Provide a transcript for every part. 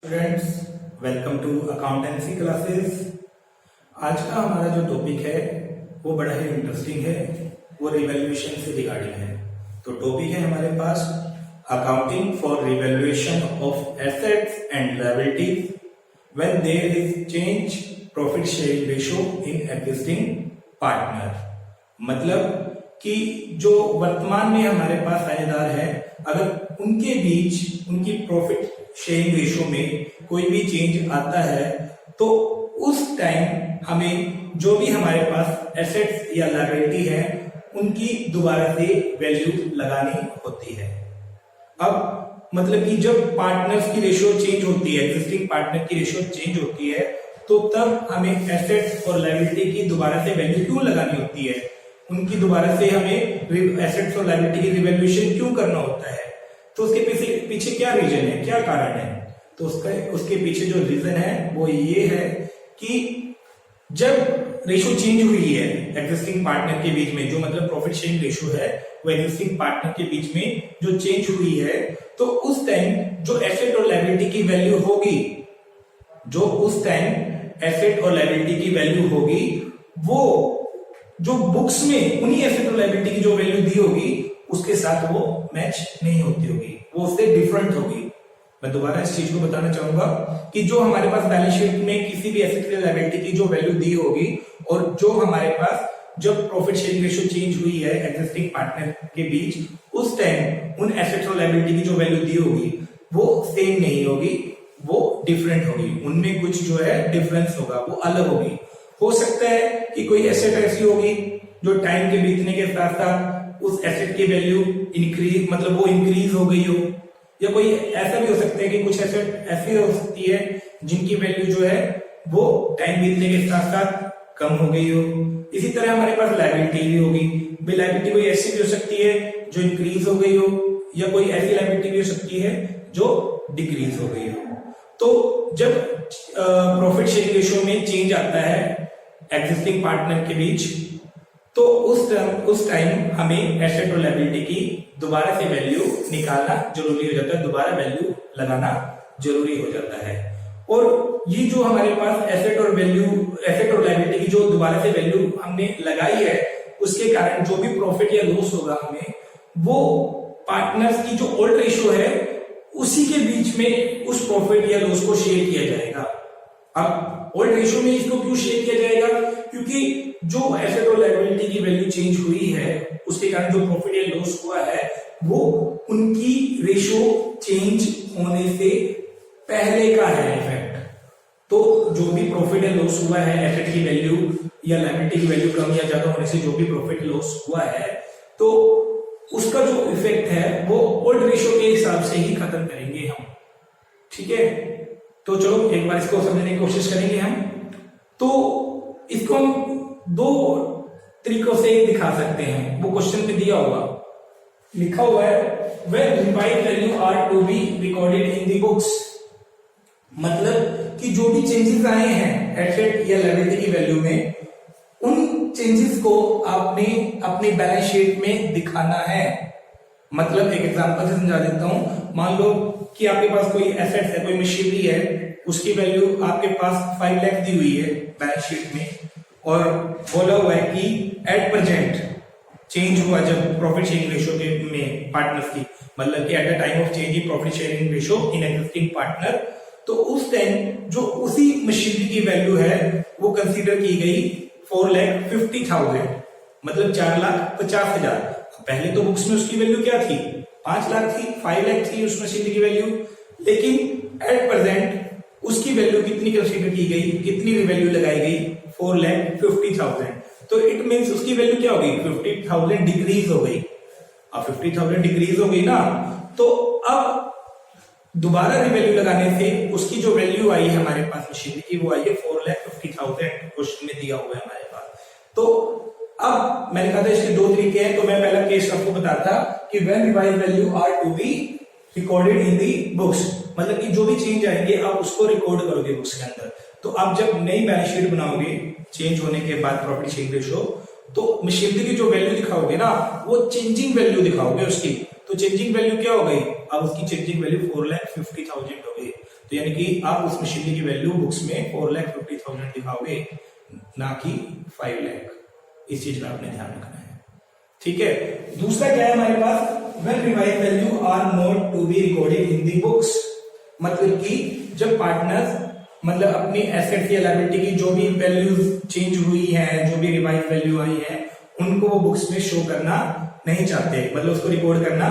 Students, welcome to accountancy classes. आज का हमारा जो टॉपिक है वो बड़ा ही इंटरेस्टिंग है, वो रिवैल्यूएशन से रिगार्डिंग है। तो टॉपिक है हमारे पास accounting for revaluation of assets and liabilities when there is change profit sharing ratio in existing partner. मतलब कि जो वर्तमान में हमारे पास साझेदार है, अगर उनके बीच उनकी प्रॉफिट शेयरिंग रेशियो में कोई भी चेंज आता है तो उस टाइम हमें जो भी हमारे पास एसेट्स या लायबिलिटी है उनकी दोबारा से वैल्यू लगानी होती है। अब मतलब कि जब पार्टनर्स की रेशियो चेंज होती है, एग्जिस्टिंग पार्टनर की रेशियो चेंज होती है, तो तब हमें एसेट्स और लायबिलिटी की दोबारा से वैल्यू क्यों लगानी होती है, उनकी दोबारा से हमें एसेट्स और लायबिलिटी की रिवैल्यूएशन क्यों करना होता है। तो उसके पीछे क्या रीजन है, क्या कारण है? तो उसके पीछे जो रीजन है वो ये है कि जब रेशियो चेंज हुई है एग्जिस्टिंग पार्टनर के बीच में, जो मतलब प्रॉफिट शेयरिंग रेशियो है वो एग्जिस्टिंग पार्टनर के बीच में जो चेंज हुई है, तो उस टाइम जो एसेट और लायबिलिटी की वैल्यू होगी, जो उस टाइम एसेट और लायबिलिटी की वैल्यू होगी, वो जो बुक्स में उन्हीं एसेट और लायबिलिटी की जो वैल्यू दी होगी उसके साथ वो मैच नहीं होती होगी, वो उससे डिफरेंट होगी। मैं दोबारा इस चीज को बताना चाहूंगा कि जो हमारे पास बैलेंस शीट में किसी भी एसेट या लायबिलिटी की जो वैल्यू दी होगी और जो हमारे पास जब प्रॉफिट शेयरिंग रेशियो चेंज हुई है एग्जिस्टिंग पार्टनर के बीच, उस टाइम उन एसेट्स और लायबिलिटी की जो वैल्यू दी होगी वो सेम नहीं होगी, वो डिफरेंट होगी, उनमें कुछ जो है डिफरेंस होगा, वो अलग होगी। हो सकता है कि कोई एसेट ऐसी होगी जो टाइम के बीतने के साथ साथ उस एसेट की वैल्यू वो इंक्रीज हो गई हो, या कोई ऐसा भी हो सकता है कि कुछ एसेट ऐसी हो सकती है जिनकी वैल्यू जो है वो टाइम बीतने के साथ साथ कम हो गई हो। इसी तरह हमारे पास लायबिलिटी भी होगी, लायबिलिटी कोई ऐसी भी हो सकती है जो इंक्रीज हो गई हो, या कोई ऐसी लायबिलिटी भी हो सकती है जो डिक्रीज हो गई हो। तो जब प्रॉफिट शेयरिंग रेशियो में चेंज आता है एग्जिस्टिंग पार्टनर के बीच, तो उस टाइम हमें एसेट और लायबिलिटी की दोबारा से वैल्यू निकालना जरूरी हो जाता है, दोबारा वैल्यू लगाना जरूरी हो जाता है। और ये जो हमारे पास एसेट और लायबिलिटी की जो दोबारा से वैल्यू हमने लगाई है, उसके कारण जो भी प्रॉफिट या लॉस होगा हमें, वो पार्टनर्स की जो ओल्ड रेशियो है उसी के बीच में उस प्रॉफिट या लॉस को शेयर किया जाएगा। अब ओल्ड रेशियो में इसको क्यों शेयर किया जाएगा? क्योंकि जो एसेट और लायबिलिटी की वैल्यू चेंज हुई है उसके कारण जो प्रॉफिट या लॉस हुआ है वो उनकी रेशियो चेंज होने से पहले का है इफेक्ट। तो जो भी प्रॉफिट या लॉस हुआ है एसेट की वैल्यू या लायबिलिटी की वैल्यू कम या ज्यादा होने से जो भी प्रॉफिट लॉस हुआ है, तो उसका जो इफेक्ट है वो ओल्ड रेशियो के हिसाब से ही खत्म करेंगे हम। ठीक है, तो चलो एक बार इसको समझने की कोशिश करेंगे हम। तो इसको हम दो तरीकों से दिखा सकते हैं, वो क्वेश्चन में दिया हुआ लिखा हुआ है when revised value are to be recorded in the books। मतलब कि जो भी चेंजेस आए हैं एसेट या लायबिलिटी की वैल्यू में, उन चेंजेस को आपने अपनी बैलेंस शीट में दिखाना है। मतलब एक एग्जांपल से समझा देता हूं। मान लो कि आपके पास कोई एसेट है, कोई मशीनरी है, उसकी वैल्यू आपके पास 5 लाख दी हुई है बैलेंस शीट में, और बोला हुआ है कि एट प्रेजेंट चेंज हुआ जब प्रॉफिट शेयरिंग रेशियो में पार्टनर्स की, मतलब कि at the time of change in profit sharing ratio in existing partner, तो उस टाइम जो उसी मशीनरी की वैल्यू है वो कंसीडर की गई 4,50,000, मतलब 4,50,000। पहले तो बुक्स में उसकी वैल्यू क्या थी? 5 लाख थी, 5 लाख थी उस मशीनरी की वैल्यू, लेकिन एट प्रेजेंट उसकी वैल्यू कितनी कंसीडर की गई, कितनी वैल्यू लगाई गई? 4,50,000। तो इट मींस उसकी वैल्यू क्या हो गई? 50,000 डिक्रीज हो गई। अब 50,000 डिक्रीज हो गई ना, तो अब दोबारा रिवैल्यू लगाने से उसकी जो वैल्यू आई है हमारे पास मशीनरी की, वो आई है 4,50,000, क्वेश्चन में दिया हुआ है हमारे पास। तो अब मैंने कहा था इसके दो तरीके हैं, तो मैं पहला केस आपको बताता कि when revised value are to be recorded in the books, मतलब कि जो भी चेंज आएंगे आप उसको रिकॉर्ड करोगे बुक्स के अंदर। तो आप जब नई बैलेंस शीट बनाओगे चेंज होने के बाद प्रॉफिट शेयरिंग रेशियो, तो मशीनरी की जो वैल्यू दिखाओगे ना, वो चेंजिंग वैल्यू दिखाओगे उसकी। तो चेंजिंग वैल्यू क्या हो गई? अब उसकी चेंजिंग वैल्यू 4,50,000 हो गई। तो यानी कि आप उस मशीनरी की वैल्यू बुक्स में 4,50,000 दिखाओगे, ना कि 5 लाख। इस चीज का आपने ध्यान रखना है, ठीक है। दूसरा क्या है हमारे पास, when revised value are not to be recorded in the books, मतलब कि जब पार्टनर्स मतलब अपनी एसेट्स या लायबिलिटी की जो भी वैल्यूज चेंज हुई है, जो भी रिवाइज वैल्यू आई है, उनको वो बुक्स में शो करना नहीं चाहते, मतलब उसको रिकॉर्ड करना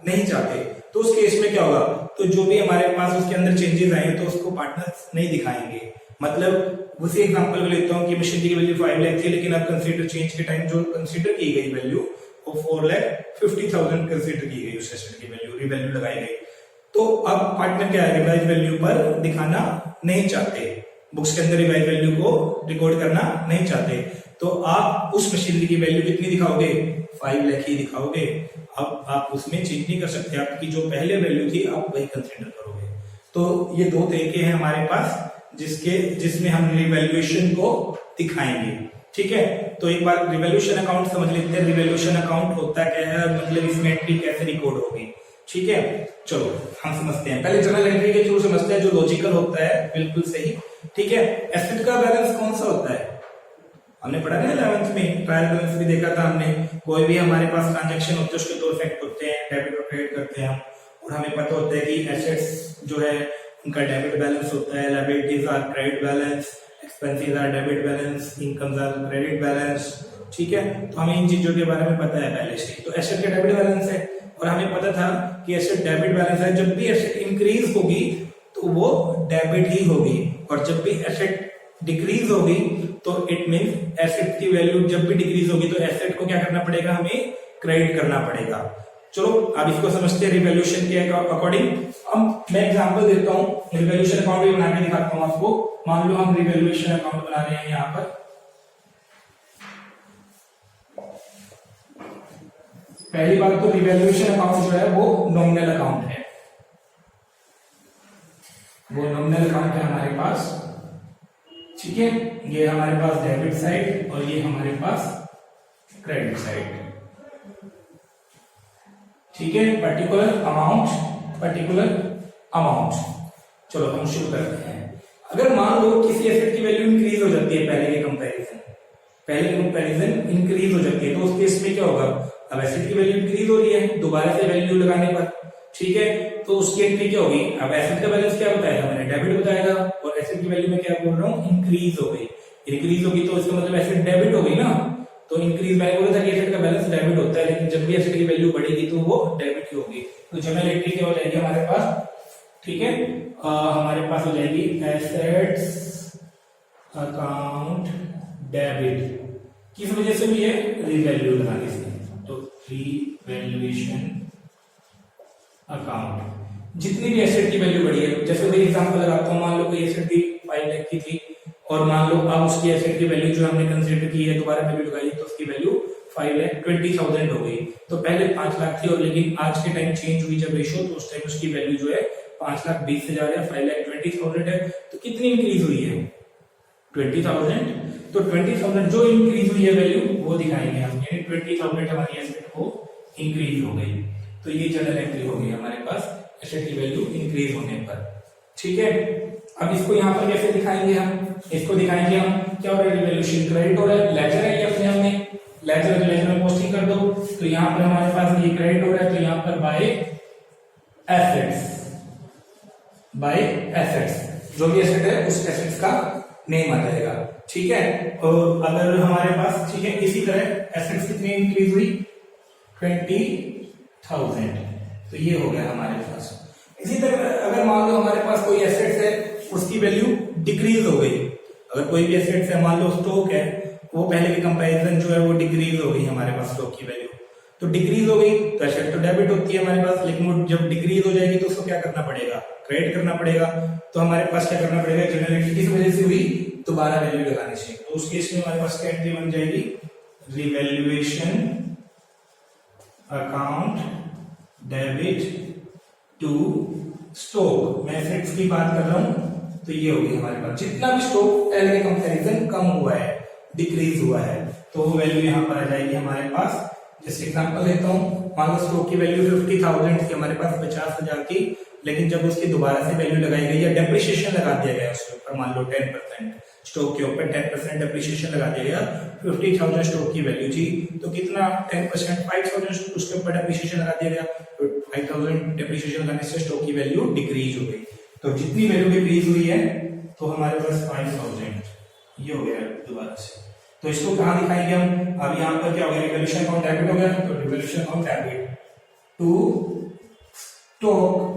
नहीं चाहते। तो उस केस में क्या होगा, तो जो भी हमारे पास उसके अंदर चेंजेस आए तो उसको पार्टनर्स नहीं दिखाएंगे। मतलब उसी एग्जांपल में लेता हूं कि मशीनरी की वैल्यू 5 लाख थी, लेकिन अब कंसीडर चेंज के टाइम जो कंसीडर की गई वैल्यू वो 4,50,000 कंसीडर की गई, उस एसेट की वैल्यू रिवैल्यू लगाई गई। तो अब पार्टनर क्या है, रिवाइज वैल्यू पर दिखाना नहीं चाहते, बुक्स के अंदर रिवाइज वैल्यू को रिकॉर्ड करना नहीं चाहते। तो आप उस मशीनरी की वैल्यू कितनी दिखाओगे, 5 लाख ही दिखाओगे। अब आप उसमें चेंज नहीं कर सकते, आपकी जो पहले वैल्यू थी आप वही कंसीडर करोगे। तो ये 2 तरीके हैं हमारे पास जिसमें हम रिवैल्यूएशन को दिखाएंगे, ठीक है। तो एक बार रिवैल्यूएशन अकाउंट समझ लेते हैं। रिवैल्यूएशन अकाउंट होता क्या है, मतलब इसमें एंट्री कैसे रिकॉर्ड होगी, ठीक है। चलो हम समझते हैं, पहले जर्नल एंट्री के थ्रू समझते हैं, जो लॉजिकल होता है, बिल्कुल सही, ठीक है। एसेट का बैलेंस कौन सा होता है, हमने पढ़ा ना 11th में, ट्रायल बैलेंस भी देखा था हमने। कोई भी हमारे पास ट्रांजैक्शन होते हैं उसके 2 इफेक्ट होते हैं, डेबिट और क्रेडिट करते हैं हम, और हमें पता होता है कि एसेट्स जो है उनका डेबिट बैलेंस होता है, liabilities are credit balance, expenses are debit balance, incomes are credit balance, ठीक है। तो हमें इन चीजों के बारे में पता है पहले से। तो एसेट का डेबिट बैलेंस है, और हमें पता था कि एसेट डेबिट बैलेंस है, जब भी एसेट इंक्रीज होगी तो वो डेबिट ही होगी, और जब भी एसेट डिक्रीज होगी तो इट मींस एसेट की वैल्यू जब भी डिक्रीज होगी तो एसेट को क्या करना पड़ेगा, हमें क्रेडिट करना पड़ेगा। चलो अब इसको समझते हैं रिवैल्यूएशन के अकॉर्डिंग। अब मैं एग्जांपल देता हूं, रिवैल्यूएशन अकाउंट भी बना के दिखाता हूं आपको। मान लो हम रिवैल्यूएशन अकाउंट बना रहे हैं यहां पर। पहली बात तो रिवैल्यूएशन अकाउंट जो है वो नॉमिनल अकाउंट है, वो नॉमिनल अकाउंट है हमारे पास, ठीक है। ये हमारे पास डेबिट साइड और ये हमारे पास क्रेडिट साइड, ठीक है। Particular amount. चलो हम शुरू करते हैं। अगर मान लो किसी एसेट की वैल्यू इंक्रीज हो जाती है पहले के कंपैरिजन इंक्रीज हो जाती है, तो उस केस में क्या होगा, अब एसेट की वैल्यू इंक्रीज हो रही है दोबारा से वैल्यू लगाने पर, ठीक है। तो उसकी एंट्री क्या होगी, अब एसेट का बैलेंस क्या बताएगा, मैंने डेबिट बताएगा, और एसेट की वैल्यू में क्या बोल रहा हूँ, इंक्रीज हो गई। इंक्रीज होगी तो इसका मतलब एसेट डेबिट हो गई ना। तो इंक्रीज मैंने बोला था कि एसेट का बैलेंस डेबिट होता है, लेकिन जब भी एसेट की वैल्यू बढ़ेगी तो वो डेबिट ही होगी। तो जनरल एंट्री क्या हो जाएगी हमारे पास, ठीक है। हमारे पास हो जाएगी एसेट्स अकाउंट डेबिट, किस वजह से भी है, रिवैल्यू लगाने से। तो रिवैल्यूएशन अकाउंट, जितनी भी एसेट की वैल्यू बढ़ी है, जैसे कोई एग्जांपल लगाता हूं, मान लो कोई एसेट थी 5 लाख की थी, और मान लो अब उसकी एसेट की वैल्यू जो हमने कंसीडर की है दोबारा वैल्यू लगाई तो उसकी वैल्यू 5,20,000 हो गई। तो पहले 5 लाख थी, और लेकिन आज के टाइम चेंज हुई जब रेशो, तो उस टाइम उसकी वैल्यू जो है 5,20,000 है, 5,20,000 है। तो कितनी इंक्रीज हुई है, 20,000। तो 20,000 जो इंक्रीज हुई है वैल्यू वो दिखाएंगे हम, यानी 20,000 हमारी एसेट को इंक्रीज हो गई। तो ये जनरल एंट्री हो गई हमारे पास एसेट की वैल्यू इंक्रीज होने पर, ठीक है। अब इसको यहाँ पर कैसे दिखाएंगे हम, इसको दिखाएंगे हम क्या हो रहा है, रिवैल्यूएशन क्रेडिट हो रहा है, लेजर है ये अपने हमने लेजर में पोस्टिंग कर दो। तो यहाँ पर हमारे पास ये क्रेडिट हो रहा है, तो यहाँ पर बाय एसेट्स जो भी एसेट है उस एसेट्स का नेम आ जाएगा, ठीक है। और अगर हमारे पास, ठीक है, इसी तरह एसेट्स कितनी इंक्रीज हुई, 20,000, तो ये हो गया हमारे पास। इसी तरह अगर मान लो हमारे पास कोई एसेट्स है उसकी वैल्यू डिक्रीज हो गई, अगर कोई भी एसेट्स है, मान लो स्टॉक है, वो पहले के कंपैरिजन जो है वो डिक्रीज हो गई हमारे पास, स्टॉक की वैल्यू तो डिक्रीज हो गई, तो एसेट तो डेबिट होती है हमारे पास, लेकिन वो जब डिक्रीज हो जाएगी तो उसको क्या करना पड़ेगा, क्रेडिट करना पड़ेगा। तो हमारे पास क्या करना पड़ेगा, जनरल एंट्री किस वजह से हुई, दोबारा वैल्यू लगाने से। तो उस केस में हमारे पास क्या एंट्री बन जाएगी, revaluation account debit to stock. मैं एसेट्स की बात कर रहा हूं, तो ये होगी हमारे पास जितना भी स्टॉक पहले के कंपैरिजन कम हुआ है, डिक्रीज हुआ है, तो वो वैल्यू यहां पर आ जाएगी हमारे पास। जैसे एग्जांपल देता हूं, मान लो स्टॉक की वैल्यू 50,000 थी हमारे पास, 50,000 की, लेकिन जब उसकी दोबारा से वैल्यू लगाई गई या डेप्रिसिएशन लगा दिया गया उसके ऊपर, मान लो 10%, स्टॉक के ऊपर 10% डेप्रिसिएशन लगा दिया गया, 50,000 स्टॉक की वैल्यू थी, तो कितना 10% 5,000 उसके ऊपर डेप्रिसिएशन लगा दिया गया, तो 5,000 डेप्रिसिएशन लगाने से स्टॉक की वैल्यू डिक्रीज हो गई। तो जितनी वैल्यू डिक्रीज हुई है तो हमारे पास 5,000 ये हो गया दोबारा से। तो इसको कहां दिखाएंगे हम? अब यहाँ पर क्या हो गया, रिवॉल्यूशन अकाउंट डेबिट हो गया, तो revolution account debit to stock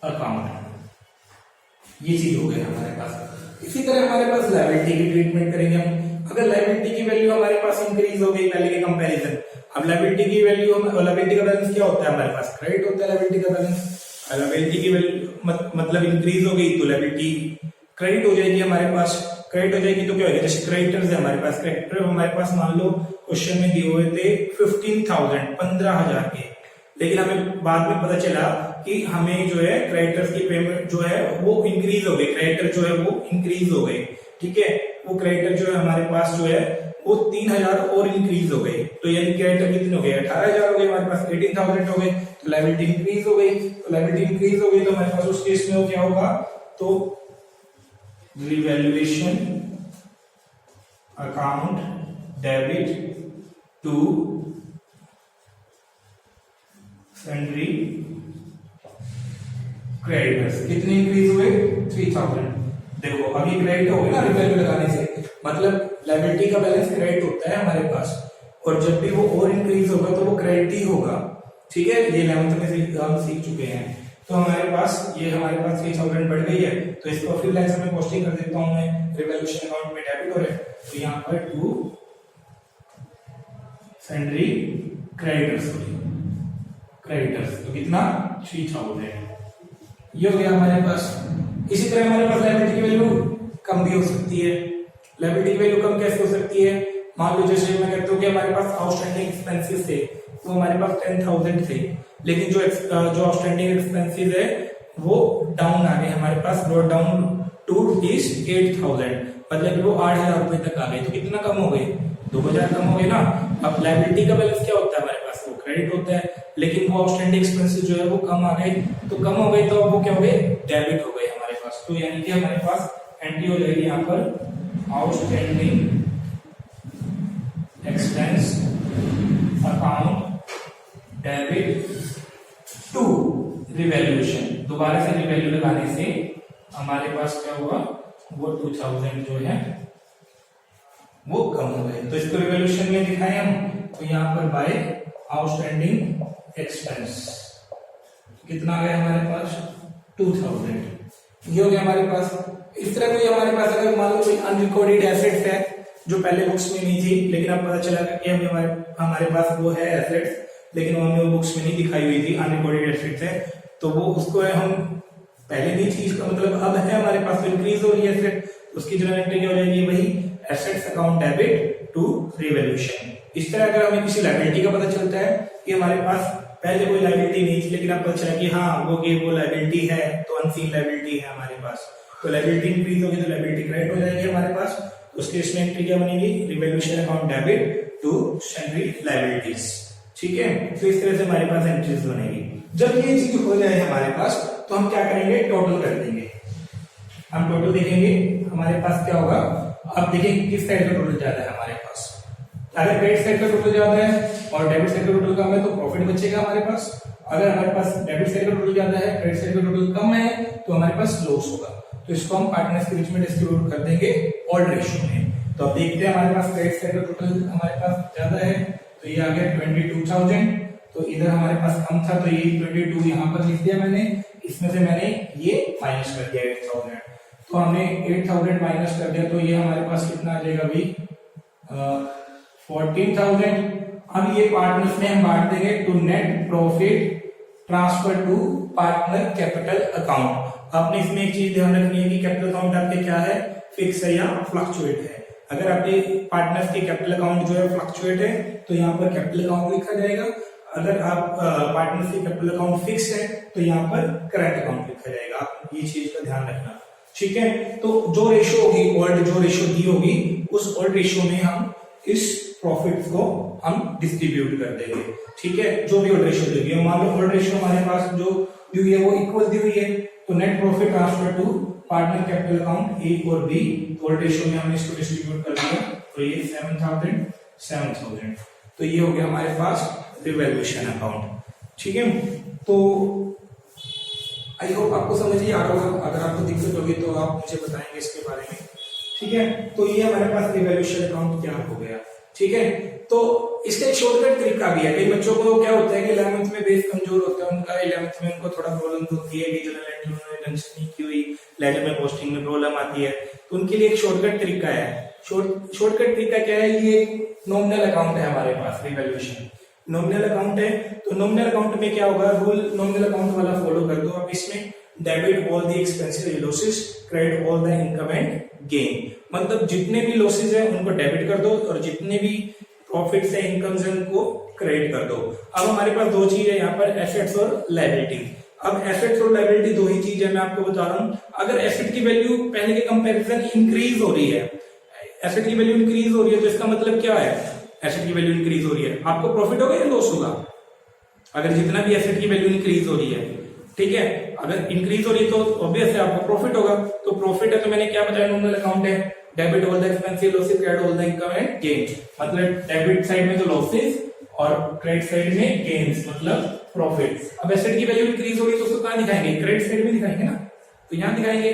account, ये चीज हो गई हमारे पास। इसी तरह हमारे पास लायबिलिटी की ट्रीटमेंट करेंगे हम। अगर लायबिलिटी की वैल्यू हमारे पास इंक्रीज हो गई पहले के कंपैरिजन, अब लायबिलिटी की वैल्यू, लायबिलिटी का बैलेंस क्या होता है हमारे पास? क्रेडिट होता है लायबिलिटी का बैलेंस। लायबिलिटी की वैल्यू मतलब इंक्रीज हो गई तो लायबिलिटी क्रेडिट हो जाएगी हमारे पास। क्रेडिट हो जाएगी तो क्या होगा, जैसे क्रेडिटर्स है हमारे पास, क्रेडिटर हमारे पास मान लो क्वेश्चन में दिए हुए थे 15,000 15,000 के, लेकिन हमें बाद में पता चला कि हमें जो है क्रेडिटर्स की पेमेंट जो है वो इंक्रीज हो गई, क्रेडिटर जो है वो इंक्रीज हो गए, ठीक है। वो क्रेडिटर जो है हमारे पास जो है वो 3,000 और इंक्रीज हो गए, तो यानी क्रेडिटर कितने हो गए, 18,000 हो गए हमारे पास, 18,000 हो गए, तो लायबिलिटी इंक्रीज हो गई। तो लायबिलिटी इंक्रीज हो गई तो हमारे पास उस केस में वो क्या होगा, तो revaluation account debit to sundry creditors, कितने इंक्रीज हुए, 3,000। देखो अभी क्रेडिट हो गया ना रिवैल्यू लगाने से, मतलब लायबिलिटी का बैलेंस क्रेडिट होता है हमारे पास, और जब भी वो और इंक्रीज होगा तो वो क्रेडिट ही होगा, ठीक है। ये 11th में हम सीख चुके हैं। तो हमारे पास ये हमारे पास 3,000 बढ़ गई है, तो इसको फिर लाइन से मैं पोस्टिंग कर देता हूं मैं, रिवैल्यूएशन अकाउंट में डेबिट हो रहा है, तो यहाँ पर टू सन्ड्री क्रेडिटर्स, तो कितना 3,000 ये हो गया हमारे पास। इसी तरह हमारे पास लायबिलिटी की वैल्यू कम भी हो सकती है। लायबिलिटी की वैल्यू कम कैसे हो सकती है? मान लो जैसे मैं कहता हूँ कि हमारे पास आउटस्टैंडिंग एक्सपेंसेस थे, वो हमारे पास 10,000 थे, लेकिन जो आउटस्टैंडिंग एक्सपेंसेस है वो डाउन आ गए हमारे पास, ब्रॉट डाउन टू रुपीज 8,000, मतलब वो 8,000 रुपए तक आ गए, तो कितना कम हो गए, 2,000 कम हो गए ना। अब लायबिलिटी का बैलेंस क्या होता है हमारे पास, वो क्रेडिट होता है, लेकिन वो आउटस्टैंडिंग एक्सपेंसेस जो है वो कम आ गए, तो कम हो गए तो अब वो क्या हो गए, डेबिट हो गए हमारे पास। तो यानी कि हमारे पास एंट्री हो जाएगी यहाँ पर outstanding expense account debit to revaluation, दोबारा से रिवैल्यू लगाने से हमारे पास क्या हुआ, वो 2,000 जो है वो कम हो गए। तो इसको रिवैल्यूएशन में दिखाएं हम, तो यहाँ पर बाय आउटस्टैंडिंग एक्सपेंस कितना आ गया हमारे पास, 2,000 ये हो गया हमारे पास। इस तरह कोई हमारे पास अगर मान लो कोई अनरिकॉर्डेड एसेट्स है जो पहले बुक्स में नहीं थी, लेकिन अब पता चला कि हमारे पास वो है एसेट्स, लेकिन वो हमें बुक्स में नहीं दिखाई हुई थी, अनरिकॉर्डेड एसेट्स है, तो वो उसको हम पहले नहीं थी, इसका मतलब अब है हमारे पास, तो इंक्रीज हो रही है एसेट, उसकी जो एंट्री हो जाएगी वही assets account debit to revaluation. इस तरह अगर हमें किसी लायबिलिटी का पता चलता है कि हमारे पास पहले कोई लायबिलिटी नहीं थी, लेकिन अब पता चला कि हाँ वो लायबिलिटी है, तो अनसीन लायबिलिटी है हमारे पास, तो लायबिलिटी इंक्रीज होगी तो लायबिलिटी क्रेडिट हो जाएगी हमारे पास, उसके इसमें एंट्री क्या बनेगी, revaluation account debit to sundry liabilities, ठीक है। तो इस तरह से हमारे पास एंट्रीज बनेगी। जब ये चीज हो जाए हमारे पास तो हम क्या करेंगे, टोटल कर देंगे, हम टोटल देखेंगे हमारे पास क्या होगा। अब देखिए किस साइड का टोटल ज्यादा है हमारे पास, अगर क्रेडिट साइड का टोटल ज्यादा है और डेबिट साइड का टोटल कम है तो प्रॉफिट बचेगा हमारे पास। अगर हमारे पास डेबिट साइड का टोटल ज्यादा है, क्रेडिट साइड का टोटल कम है, तो हमारे पास लॉस होगा। तो इसको हम पार्टनर्स के बीच में डिस्ट्रीब्यूट कर देंगे ऑड रेशियो में। तो अब देखते हैं हमारे पास क्रेडिट साइड का टोटल हमारे पास ज्यादा है, तो ये आ गया 22,000, तो इधर हमारे पास कम था तो ये 22 यहाँ पर लिख दिया मैंने, इसमें से मैंने ये माइनस कर दिया 8,000, तो हमने 8,000 माइनस कर दिया, तो ये हमारे पास कितना आ जाएगा अभी 14,000। अब ये पार्टनर्स में हम बांट देंगे to net profit transfer to partner capital account. आपने इसमें एक चीज ध्यान रखनी है कि कैपिटल अकाउंट आपके क्या है, फिक्स है या फ्लक्चुएट है। अगर आपके पार्टनर्स के कैपिटल अकाउंट जो है फ्लक्चुएट है तो यहाँ पर कैपिटल अकाउंट लिखा जाएगा, अगर आप पार्टनर्स के कैपिटल अकाउंट फिक्स है तो यहाँ पर करंट अकाउंट लिखा जाएगा। आप ये चीज का ध्यान रखना, ठीक है। तो जो रेशियो होगी, ओल्ड जो रेशियो दी होगी, उस ओल्ड रेशियो में हम इस प्रॉफिट को हम डिस्ट्रीब्यूट कर देंगे। ठीक है, जो भी ऑड रेशियो दी हुई है, मान लो ऑड रेशियो हमारे पास जो दी हुई है वो इक्वल दी हुई है, तो net profit transfer to partner capital account A और बी, ऑड रेशियो में हमने इसको डिस्ट्रीब्यूट कर दिया, तो ये 7,000 तो ये हो गया हमारे पास रिवैल्यूएशन अकाउंट। ठीक है, तो आई होप आपको समझ ही आ रहा होगा, अगर आपको दिक्कत होगी तो आप मुझे बताएंगे इसके बारे में। ठीक है, तो ये हमारे पास रिवैल्यूएशन अकाउंट क्या हो गया। ठीक है, तो इसका एक शॉर्टकट तरीका भी है। कई बच्चों को क्या होता है कि 11th में बेस कमजोर होता है उनका, 11th में उनको थोड़ा प्रॉब्लम होती है कि जनरल एंट्री उन्होंने ढंग से नहीं की हुई, लेटर में पोस्टिंग में प्रॉब्लम आती है, तो उनके लिए एक शॉर्टकट तरीका है। शॉर्टकट तरीका क्या है, ये नॉमिनल अकाउंट है हमारे पास, रिवैल्यूएशन नॉमिनल अकाउंट है। तो नॉमिनल अकाउंट में क्या होगा, रूल नॉमिनल अकाउंट वाला फॉलो कर दो आप। इसमें debit all the expenses and losses, credit all the income and gain, मतलब जितने भी लॉसेस है उनको डेबिट कर दो और जितने भी प्रॉफिट्स है, इनकम्स है, उनको क्रेडिट कर दो। अब हमारे पास दो चीज है यहाँ पर, एसेट्स और लायबिलिटी। अब एसेट्स और लायबिलिटी दो ही चीज है, मैं आपको बता रहा हूँ। अगर एसेट की वैल्यू पहले के कंपैरिजन इंक्रीज हो रही है, एसेट की वैल्यू इंक्रीज हो रही है, तो इसका मतलब क्या है, एसेट की वैल्यू इंक्रीज हो रही है, आपको प्रॉफिट होगा या लॉस होगा। अगर जितना भी एसेट की वैल्यू इंक्रीज हो रही है, ठीक है, अगर इंक्रीज हो रही है तो ऑब्वियस है आपको प्रॉफिट होगा। तो प्रॉफिट है तो मैंने क्या बताया, नॉमिनल अकाउंट है, debit all the expenses losses, credit all the income and gains, मतलब डेबिट साइड में तो लॉसेस और क्रेडिट साइड में गेन्स मतलब प्रॉफिट। अब एसेट की वैल्यू इंक्रीज हो रही है तो उसको कहां दिखाएंगे, क्रेडिट साइड में दिखाएंगे ना, तो यहां दिखाएंगे।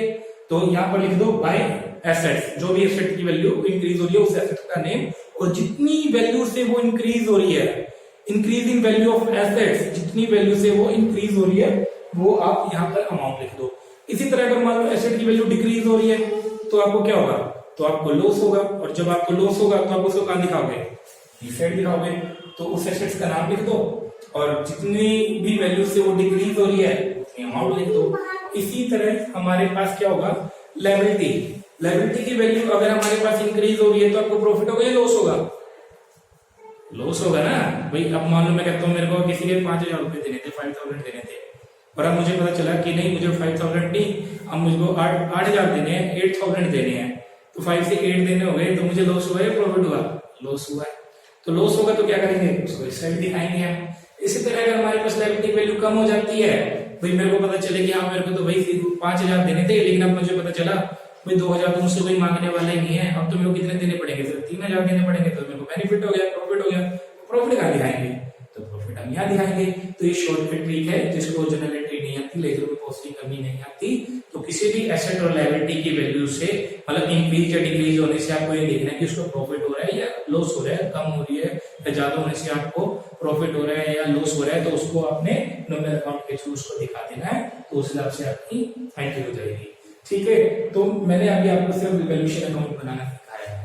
तो यहां पर लिख दो बाय एसेट्स, जो भी एसेट की वैल्यू इंक्रीज हो रही है उस एसेट का नेम, और जितनी वैल्यू से वो इंक्रीज हो रही है, increase in value of assets, जितनी वैल्यू से वो इंक्रीज हो रही है वो आप यहाँ पर अमाउंट लिख दो। इसी तरह अगर मान लो एसेट की वैल्यू डिक्रीज हो रही है तो आपको क्या होगा, तो आपको लॉस होगा, और जब आपको लॉस होगा तो आप उसको कहां दिखाओगे, इस साइड दिखाओगे। तो उस एसेट्स का नाम लिख दो और जितनी भी वैल्यू से वो डिक्रीज हो रही है उतनी अमाउंट लिख दो। इसी तरह हमारे पास क्या होगा, लायबिलिटी। लायबिलिटी की वैल्यू अगर हमारे पास इंक्रीज हो रही है तो आपको प्रॉफिट होगा या लॉस होगा, लॉस होगा ना भाई। अब मान लो मैं कहता हूँ मेरे को किसी के 5,000 रुपए देने थे, 5,000 देने थे, और अब मुझे पता चला कि नहीं मुझे 5,000 नहीं, अब मुझको 8,000 देने हैं, 8,000 देने हैं, तो 5 से 8 देने हो गए, तो मुझे लॉस हुआ या प्रॉफिट हुआ, लॉस हुआ है। तो लॉस होगा तो क्या करेंगे, उसको इस साइड दिखाएंगे हम। इसी तरह अगर हमारे पास लायबिलिटी वैल्यू कम हो जाती है, भाई मेरे को पता चले कि हाँ मेरे को तो भाई 5,000 देने थे, लेकिन अब मुझे पता चला भाई 2,000 तो मुझसे कोई मांगने वाला ही नहीं है, अब तो मेरे को कितने देने पड़ेंगे, सिर्फ 3,000 देने पड़ेंगे, तो मेरे को बेनिफिट हो गया, प्रॉफिट हो गया। प्रॉफिट कहाँ दिखाएंगे, तो प्रॉफिट हम यहाँ दिखाएंगे। तो ये शॉर्टकट ट्रिक है, जिसको जनरल एंट्री नहीं आती, लेजर में पोस्टिंग कभी नहीं आती, तो किसी भी एसेट और लायबिलिटी की वैल्यू से मतलब इंक्रीज या डिक्रीज होने से आपको ये देखना है कि उसको प्रॉफिट हो रहा है या लॉस हो रहा है, कम हो रही है या ज्यादा होने से आपको प्रॉफिट हो रहा है या लॉस हो रहा है, तो उसको आपने नॉमिनल अकाउंट के थ्रू उसको दिखा देना है, तो उस हिसाब से आपकी एंट्री हो जाएगी। ठीक है, तो मैंने अभी आपको सिर्फ रिवैल्यूएशन अकाउंट बनाना सिखाया है,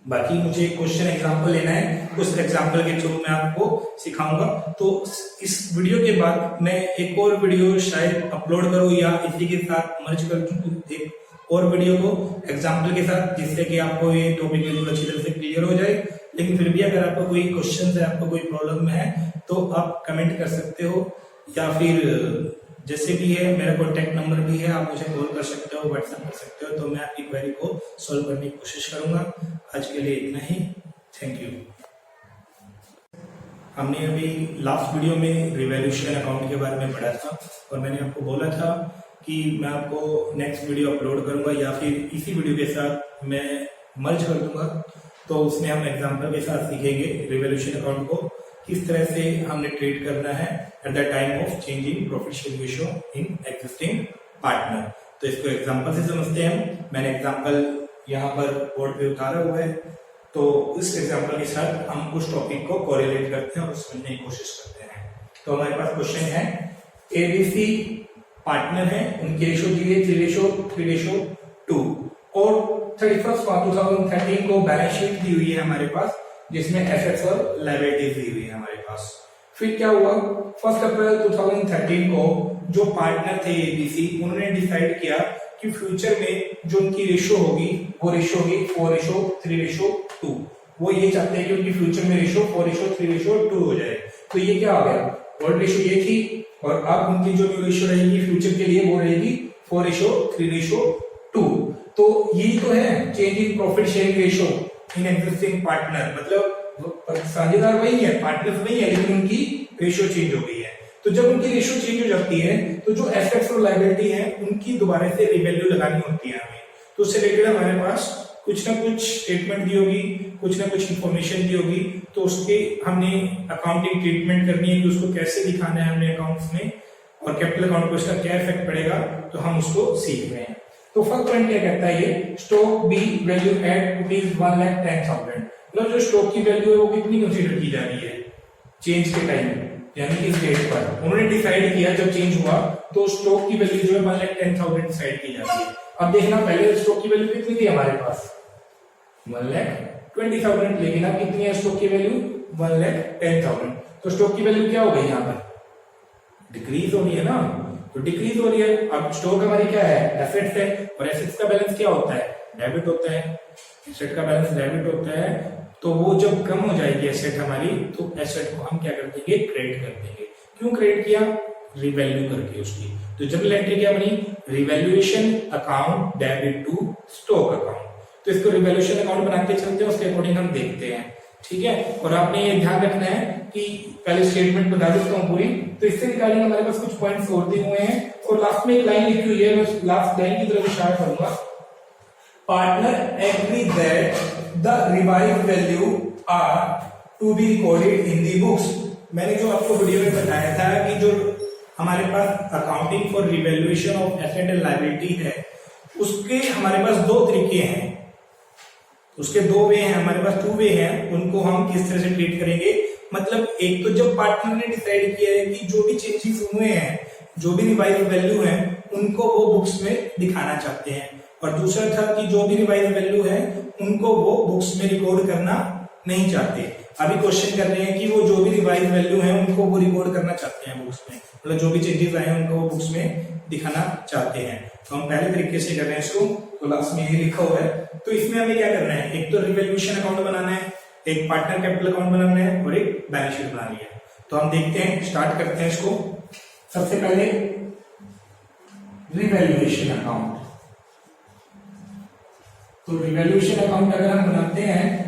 बाकी मुझे क्वेश्चन एग्जांपल लेना है, उस एग्जांपल के थ्रू मैं आपको सिखाऊंगा। तो इस वीडियो के बाद मैं एक और वीडियो शायद अपलोड करूं या इसी के साथ मर्ज कर दूं एक और वीडियो को एग्जांपल के साथ, जिससे कि आपको ये टॉपिक बिल्कुल अच्छी तरह से क्लियर हो जाए। लेकिन फिर भी अगर आपको कोई क्वेश्चन है, आपको कोई प्रॉब्लम है, तो आप कमेंट कर सकते हो, या फिर जैसे भी है मेरा कॉन्टेक्ट नंबर भी है, आप मुझे कॉल कर सकते हो, व्हाट्सएप कर सकते हो, तो मैं आपकी क्वेरी को सॉल्व करने की कोशिश करूंगा। आज के लिए इतना ही, थैंक यू। हमने अभी लास्ट वीडियो में रिवैल्यूएशन अकाउंट के बारे में पढ़ा था, और मैंने आपको बोला था कि मैं आपको नेक्स्ट वीडियो अपलोड करूंगा या फिर इसी वीडियो के साथ मैं मर्ज कर दूंगा, तो उसमें हम एग्जाम्पल के साथ सीखेंगे रिवैल्यूएशन अकाउंट को किस तरह से हमने ट्रीट करना है at the time of changing profit share ratio in existing partner. तो इसको एग्जांपल से समझते हैं। मैंने एग्जांपल यहाँ पर बोर्ड पे उतारा हुआ है, तो इस एग्जांपल के साथ हम उस टॉपिक को कोरिलेट करते हैं और समझने की कोशिश करते हैं। तो हमारे पास क्वेश्चन है, एबीसी पार्टनर है, उनकी रेशियो दी है 3:2 और 31 मार्च 2013 को बैलेंस शीट दी हुई है हमारे पास, जिसमें एसेट्स और लायबिलिटीज दी हुई है हमारे पास। फिर क्या हुआ, 1 अप्रैल 2013 को जो पार्टनर थे एबीसी, उन्होंने डिसाइड किया कि फ्यूचर में जो उनकी रेशियो होगी वो रेशियो होगी 4:3:2। वो ये चाहते हैं कि उनकी फ्यूचर में रेशियो 4:3:2 हो जाए। तो ये क्या आ गया, ओल्ड रेशियो ये थी, और अब उनकी जो न्यू रेशियो रहेगी फ्यूचर के लिए वो रहेगी 4:3:2। तो यही तो है change in profit sharing ratio in existing partner, मतलब साझेदार वही है, पार्टनर्स वही है, लेकिन उनकी रेशियो चेंज हो गई है। तो जब उनकी रेशियो चेंज हो जाती है तो जो एसेट्स और लायबिलिटी है उनकी दोबारा से रिवैल्यू लगानी होती है हमें। तो उससे रिलेटेड हमारे पास कुछ ना कुछ स्टेटमेंट दी होगी, कुछ ना कुछ इंफॉर्मेशन दी होगी, तो उसके हमने अकाउंटिंग ट्रीटमेंट करनी है कि उसको कैसे दिखाना है हमने अकाउंट्स में, और कैपिटल अकाउंट पर उसका क्या इफेक्ट पड़ेगा, तो हम उसको सीख रहे हैं। तो फर्स्ट पॉइंट क्या कहता है ये, स्टॉक बी वैल्यू एट ₹1,10,000, मतलब जो स्टॉक की वैल्यू है वो कितनी कंसीडर की जा रही है चेंज के टाइम, यानी कि इस डेट पर उन्होंने डिसाइड किया जब चेंज हुआ तो स्टॉक की वैल्यू जो है 1,10,000 डिसाइड की जाती है। अब देखना पहले स्टॉक की वैल्यू कितनी थी हमारे पास 1,20,000, लेकिन अब कितनी है स्टॉक की वैल्यू 1,10,000। तो स्टॉक की वैल्यू क्या हो गई यहाँ पर, डिक्रीज हो रही है ना, तो डिक्रीज हो रही है। अब स्टॉक हमारी क्या है, एसेट्स है, और एसेट्स का बैलेंस क्या होता है, डेबिट होता है, एसेट का बैलेंस डेबिट होता है। तो वो जब कम हो जाएगी एसेट हमारी, तो एसेट को हम क्या कर देंगे, क्रेडिट कर देंगे। क्यों क्रेडिट किया, रिवैल्यू करके उसकी। तो जनरल एंट्री क्या बनी, revaluation account debit to stock account. तो इसको रिवैल्यूएशन अकाउंट बनाते चलते हैं, उसके अकॉर्डिंग हम देखते हैं, ठीक है। और आपने ये ध्यान रखना है कि पहले स्टेटमेंट बता देता हूँ पूरी, तो इससे रिगार्डिंग हमारे पास कुछ पॉइंट्स और दिए हुए हैं, और लास्ट में एक लाइन लिखी हुई है, मैं लास्ट लाइन की तरफ इशारा करूंगा। Partner agree that the revised value are to be recorded in the books. मैंने जो आपको वीडियो में बताया था कि जो हमारे पास accounting for revaluation of asset and liability है, उसके हमारे पास दो तरीके हैं, उसके दो वे हैं, हमारे पास 2 वे हैं। उनको हम किस तरह से ट्रीट करेंगे, मतलब एक तो जब पार्टनर ने डिसाइड किया है कि जो भी चेंजेस हुए हैं, जो भी रिवाइज वैल्यू है, उनको वो बुक्स में दिखाना चाहते हैं, और दूसरा था कि जो भी रिवाइज वैल्यू है उनको वो बुक्स में रिकॉर्ड करना नहीं चाहते। अभी क्वेश्चन कर रहे हैं कि वो जो भी रिवाइज वैल्यू है उनको वो रिकॉर्ड करना चाहते हैं बुक्स में, मतलब जो भी चेंजेस आए हैं उनको वो बुक्स में दिखाना चाहते हैं। तो हम पहले तरीके से कर रहे हैं इसको, तो लास्ट में ये लिखा हुआ है। तो इसमें हमें क्या करना है, एक तो रिवैल्यूएशन अकाउंट बनाना है, एक पार्टनर कैपिटल अकाउंट बनाना है, और एक बैलेंस शीट बनानी है। तो हम देखते हैं, स्टार्ट करते हैं इसको। सबसे पहले रिवैल्यूएशन अकाउंट। तो रिवैल्यूएशन अकाउंट अगर हम बनाते हैं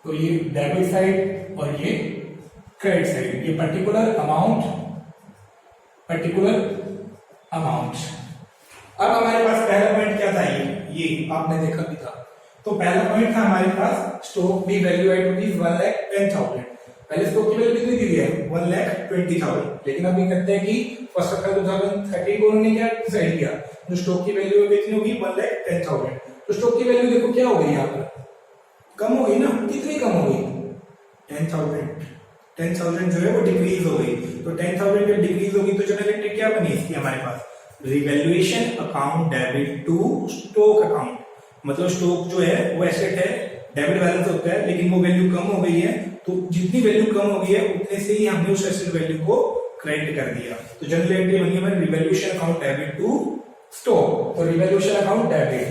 तो ये डेबिट साइड और ये क्रेडिट साइड, ये पर्टिकुलर अमाउंट। अब हमारे पास पहला पॉइंट क्या था, ये आपने देखा भी था। तो पहला पॉइंट था हमारे पास स्टॉक बी वैल्यू एट ₹1,10,000। पहले स्टॉक की वैल्यू कितनी दी है 1,20,000, लेकिन अब ये कहते हैं कि 1 अप्रैल 2013 को उन्होंने क्या डिसाइड किया, जो स्टॉक की वैल्यू कितनी होगी 1,10,000। तो स्टॉक की वैल्यू देखो क्या हो गई, यहाँ पर कम हो गई ना, कितनी कम हो गई 10,000 जो है वो डिक्रीज हो गई। तो 10,000 जब डिक्रीज होगी तो जनरल एंट्री क्या बनी इसकी हमारे पास, revaluation account debit to stock account. मतलब स्टॉक जो है वो एसेट है, डेबिट बैलेंस होता है, लेकिन वो वैल्यू कम हो गई है, तो जितनी वैल्यू कम हो गई है उतने से ही हमने उस एसेट वैल्यू को क्रेडिट कर दिया। तो जनरल एंट्री बनी हमारी revaluation account debit to stock. तो रिवैल्यूएशन अकाउंट डेबिट,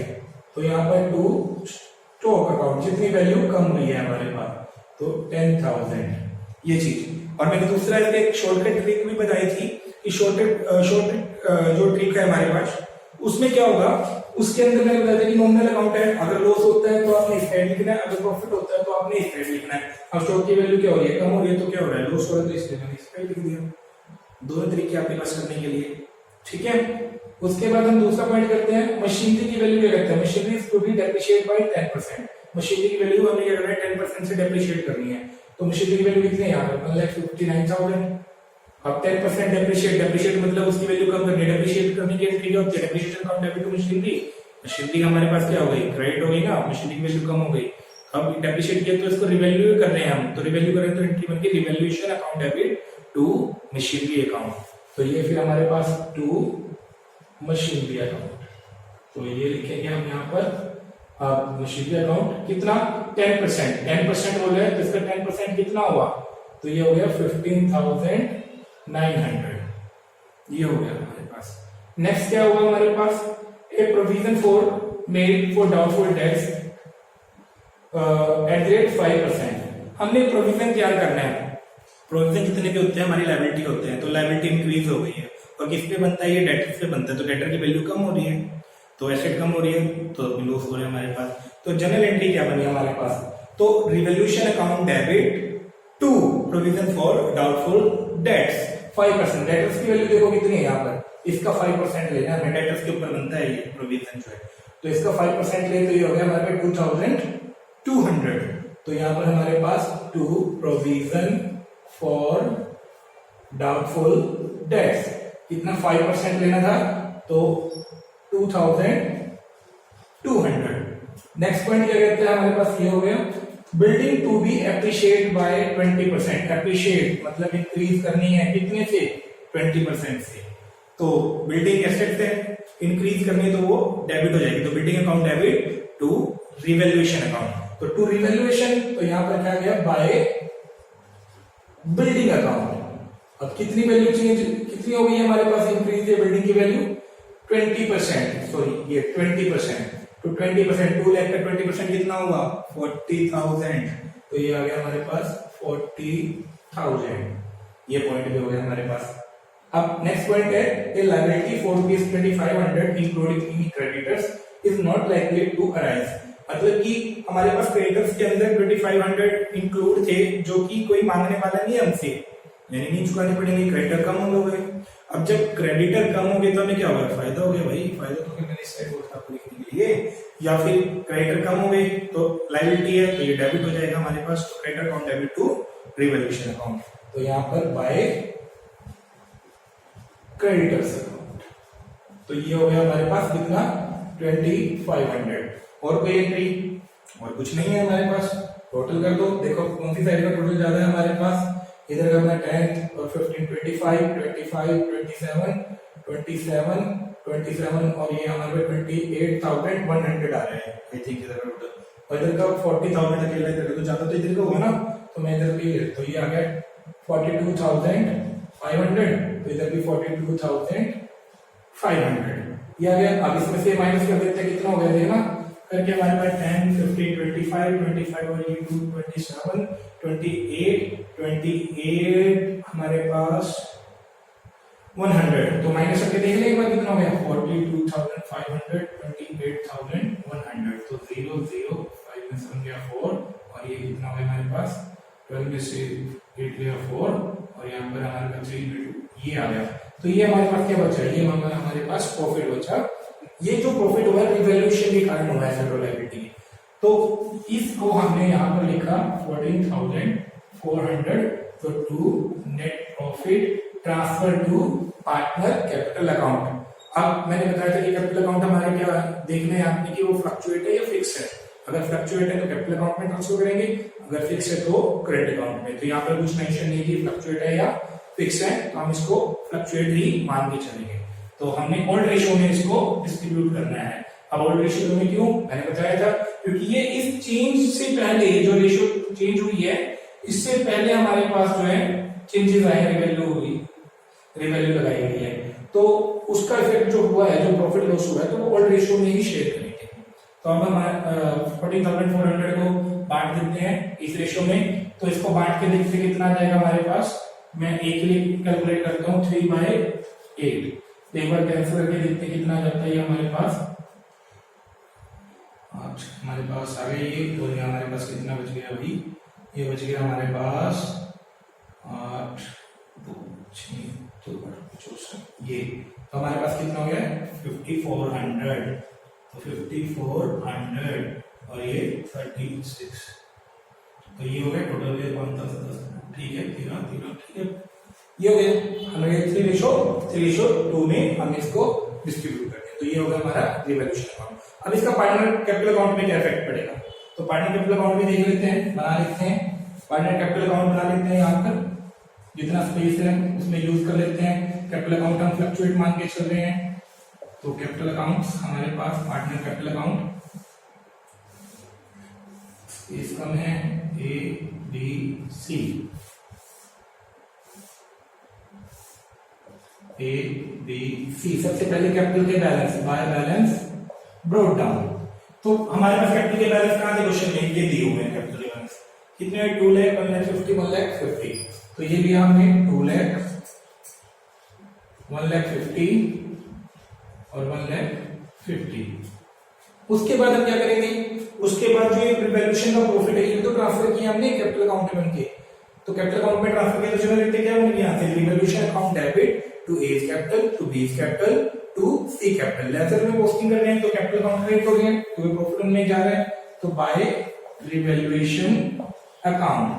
तो यहाँ पर टू स्टॉक अकाउंट, जितनी वैल्यू कम हुई है हमारे पास, तो 10,000 ये चीज। और मैंने दूसरा एक शॉर्टकट ट्रिक भी बताई थी कि शॉर्टकट जो ट्रिक है हमारे पास, उसमें क्या होगा, उसके अंदर मैंने बताया था कि नॉमिनल अकाउंट है, अगर लॉस होता है तो आपने इस साइड लिखना है, अगर प्रॉफिट होता है तो आपने इस साइड लिखना है। अब स्टॉक की वैल्यू क्या हो रही है, कम हो रही है, तो क्या हो रहा है, लॉस हो रहा है, तो इसलिए मैंने इस साइड लिख दिया। दोनों तरीके आपके पास करने के लिए, ठीक है। उसके बाद हम दूसरा पॉइंट करते हैं, मशीनरी की वैल्यू क्या करते हैं, machinery is to be depreciate by 10%। Machinery की वैल्यू हमें क्या करना है 10% से डेप्रिशिएट करनी है। तो मशीनरी की वैल्यू कितनी है यहाँ पर 1,59,000। अब 10% डेप्रिशिएट मतलब उसकी वैल्यू कम करनी है। डेप्रिशिएट करने की एंट्री क्या होती है, depreciation account debit to machinery. Machinery हमारे पास क्या हो गई, क्रेडिट हो गई ना, मशीनरी की वैल्यू कम हो गई। अब डेप्रिशिएट किया तो इसको रिवैल्यू कर रहे हैं हम, तो रिवैल्यू कर रहे हैं तो एंट्री बन गई revaluation account debit to machinery account. तो ये फिर हमारे पास टू मशीनरी अकाउंट, तो ये लिखेंगे हम यहाँ पर मशीनरी अकाउंट कितना 10% बोल रहे हैं, तो इसका 10% कितना हुआ, तो ये हो गया 15,900, ये हो गया हमारे पास। नेक्स्ट क्या होगा हमारे पास, a provision for made for doubtful debts at the rate 5%। हमने प्रोविजन तैयार करना है। प्रोविजन कितने के होते हैं, हमारी लायबिलिटी होते हैं, तो लायबिलिटी इंक्रीज हो गई है, और किस पे बनता है, ये डेटर्स पे बनता है, तो डेटर की वैल्यू कम हो रही है। तो एसेट कम हो रही है तो लॉस हो रहा है हमारे पास। तो जनरल एंट्री क्या बनी हमारे पास, तो revolution account debit to provision for doubtful debts 5%। Debtors की वैल्यू देखो कितनी है यहाँ पर, इसका 5% लेना है, डेटर्स के ऊपर बनता है ये प्रोविजन जो है, तो इसका 5% ले तो ये हो गया हमारे पास 2200। तो यहाँ पर हमारे पास to provision for doubtful debts कितना 5% लेना था, तो 2200। नेक्स्ट पॉइंट क्या कहते हैं हमारे पास, ये हो गया building to be appreciate by 20%। Appreciate मतलब इंक्रीज करनी है कितने से, 20% से। तो बिल्डिंग एसेट है, इंक्रीज करनी तो वो डेबिट हो जाएगी, तो building account debit to revaluation account. तो टू रिवैल्यूएशन, तो यहां पर क्या गया बाय बिल्डिंग अकाउंट। अब कितनी वैल्यू चेंज कितनी हो गई है हमारे पास, इंक्रीज है बिल्डिंग की वैल्यू 20%, सॉरी ये 20%, तो 20% 2 लाख का 20% कितना हुआ 40,000, तो ये आ गया हमारे पास 40,000। ये पॉइंट भी हो गया हमारे पास। अब नेक्स्ट पॉइंट है, a liability for rupees 2500 including any creditors is not likely to arise. मतलब कि हमारे पास क्रेडिटर्स के अंदर 2500 इंक्लूड थे जो कि कोई मांगने वाला नहीं है हमसे, यानी नहीं चुकाने पड़ेंगे, क्रेडिटर कम हो गए। अब जब क्रेडिटर कम हो गए तो हमें क्या होगा, फायदा हो गया भाई, फायदा तो मैंने इस साइड बोला आपको लिखने के लिए, या फिर क्रेडिटर कम हो गए तो लायबिलिटी है तो ये डेबिट हो जाएगा हमारे पास, तो creditor account debit to revolution account. तो यहाँ पर बाय क्रेडिटर्स अकाउंट, तो ये हो गया हमारे पास कितना 2500। और कोई एंट्री और कुछ नहीं है हमारे पास, टोटल कर दो, देखो कौन सी साइड का टोटल ज्यादा है हमारे पास, इधर का अपना 10 और 15 25 25 27 और ये हमारे 28,100 आ रहे हैं आई थिंक इधर का टोटल, और इधर का 40,000 अकेला इधर तो ज्यादा तो इधर का होगा ना, तो मैं इधर भी, तो ये आ गया 42,500, तो इधर भी 42,500 ये आ गया। अब इसमें से माइनस कर देते हैं, कितना हो गया देखना करके हमारे पास 10 15 25 और ये 2 27 28 हमारे पास 100, तो माइनस करके देख लेंगे कितना हो गया 42,500 28,100, तो 0 0 5 में से बन गया 4 और ये कितना हो गया हमारे पास 12 में से 8 गया 4 और यहाँ पर हमारे पास 3 ये आ गया। तो ये हमारे पास क्या बचा, ये हमारे पास प्रॉफिट बचा। ये जो प्रॉफिट हुआ रिवैल्यूएशन के कारण हुआ है एसेट और लायबिलिटी, तो इसको हमने यहाँ पर लिखा 14,400, तो to net profit transfer to partner capital account. अब मैंने बताया था कि कैपिटल अकाउंट हमारे क्या देखना है आपने कि वो फ्लक्चुएट है या फिक्स है, अगर फ्लक्चुएट है तो कैपिटल अकाउंट में ट्रांसफर करेंगे, अगर फिक्स है तो क्रेडिट अकाउंट में। तो यहाँ पर कुछ मेंशन नहीं कि फ्लक्चुएट है या फिक्स है, तो हम इसको फ्लक्चुएट ही मान के चलेंगे। तो हमने ओल्ड रेशियो में इसको डिस्ट्रीब्यूट करना है। अब ओल्ड रेशियो में क्यों, मैंने बताया था क्योंकि ये इस चेंज से पहले जो रेशियो चेंज हुई है इससे पहले हमारे पास जो है चेंजेस आए, रिवैल्यू लगाई गई है, तो उसका इफेक्ट जो हुआ है, जो प्रॉफिट लॉस हुआ है, तो वो ओल्ड रेशियो में ही शेयर करेंगे। तो अब हम 14,400 को बांट देते हैं इस रेशियो में, तो इसको बांट के देखते हैं कितना जाएगा हमारे पास। मैं एक लिए कैलकुलेट करता हूँ 3/8, एक बार कैंसिल करके देखते हैं कितना जाता है हमारे पास। हमारे पास आ गया ये, और ये हमारे पास कितना बच गया अभी, ये बच गया हमारे पास 8 2 6 2 ये, तो हमारे पास कितना हो गया 5,400, तो 5,400 और ये 36, तो ये हो गया टोटल ये 1,010, ठीक है 13 ठीक है, ये हो गया हमारे 3:2 में हम इसको डिस्ट्रीब्यूट करते हैं। तो ये होगा हमारा रिवैल्यूएशन अकाउंट। अब इसका पार्टनर कैपिटल अकाउंट में क्या इफेक्ट पड़ेगा, तो पार्टनर कैपिटल अकाउंट भी देख लेते हैं, बना लेते हैं। पार्टनर कैपिटल अकाउंट बना लेते हैं, यहाँ पर जितना स्पेस है उसमें यूज कर लेते हैं। कैपिटल अकाउंट हम फ्लक्चुएट मान के चल रहे हैं, तो कैपिटल अकाउंट हमारे पास पार्टनर कैपिटल अकाउंट स्पेस कम है ABC। सबसे पहले कैपिटल के balance by balance brought down, तो हमारे पास कैपिटल के बैलेंस कहां थे क्वेश्चन में, ये दिए हुए हैं कैपिटल के बैलेंस कितने, 2 लाख 1 लाख 50 1 लाख 50, तो ये लिया हमने 2 लाख 1 लाख 50 और 1 लाख 50। उसके बाद हम क्या करेंगे, उसके बाद जो एक रिवैल्यूएशन का प्रॉफिट है ये तो ट्रांसफर किया हमने कैपिटल अकाउंट में उनके, तो कैपिटल अकाउंट में ट्रांसफर किया तो चलो लिखते क्या बनेगी यहाँ से, revaluation account debit to A's capital to B's capital to C capital. Ledger में पोस्टिंग कर रहे हैं तो कैपिटल अकाउंट क्रेडिट हो गया, तो ये प्रॉफिट उनमें जा रहा है, तो बाय रिवैल्यूएशन अकाउंट,